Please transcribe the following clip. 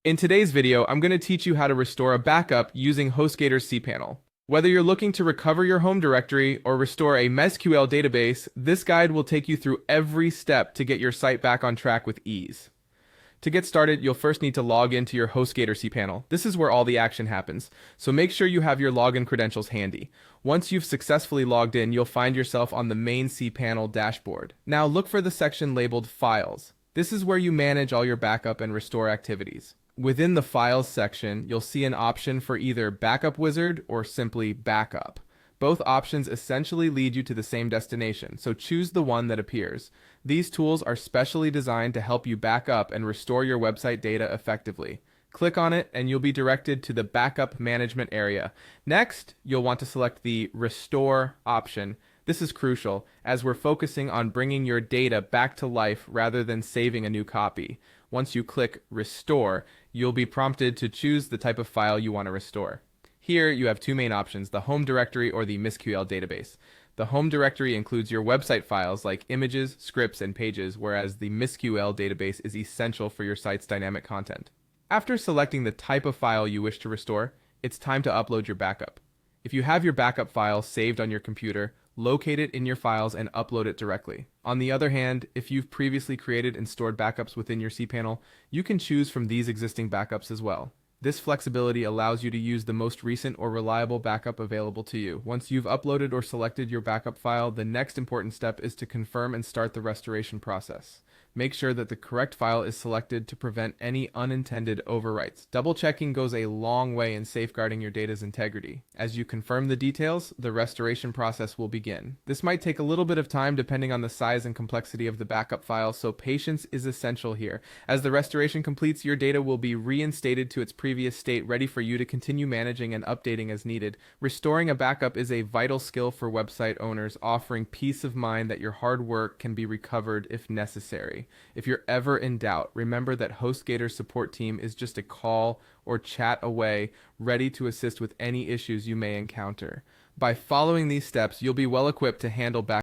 In today's video, I'm going to teach you how to restore a backup using HostGator's cPanel. Whether you're looking to recover your home directory or restore a MySQL database, this guide will take you through every step to get your site back on track with ease. To get started, you'll first need to log into your HostGator cPanel. This is where all the action happens, so make sure you have your login credentials handy. Once you've successfully logged in, you'll find yourself on the main cPanel dashboard. Now look for the section labeled Files. This is where you manage all your backup and restore activities. Within the Files section, you'll see an option for either Backup Wizard or simply Backup. Both options essentially lead you to the same destination, so choose the one that appears. These tools are specially designed to help you back up and restore your website data effectively. Click on it and you'll be directed to the Backup Management area. Next, you'll want to select the Restore option. This is crucial, as we're focusing on bringing your data back to life rather than saving a new copy. Once you click Restore, you'll be prompted to choose the type of file you want to restore. Here, you have two main options, the home directory or the MySQL database. The home directory includes your website files like images, scripts, and pages, whereas the MySQL database is essential for your site's dynamic content. After selecting the type of file you wish to restore, it's time to upload your backup. If you have your backup file saved on your computer, locate it in your files and upload it directly. On the other hand, if you've previously created and stored backups within your cPanel, you can choose from these existing backups as well. This flexibility allows you to use the most recent or reliable backup available to you. Once you've uploaded or selected your backup file, the next important step is to confirm and start the restoration process. Make sure that the correct file is selected to prevent any unintended overwrites. Double-checking goes a long way in safeguarding your data's integrity. As you confirm the details, the restoration process will begin. This might take a little bit of time depending on the size and complexity of the backup file, so patience is essential here. As the restoration completes, your data will be reinstated to its previous state, ready for you to continue managing and updating as needed. Restoring a backup is a vital skill for website owners, offering peace of mind that your hard work can be recovered if necessary. If you're ever in doubt, remember that HostGator's support team is just a call or chat away, ready to assist with any issues you may encounter. By following these steps, you'll be well equipped to handle backup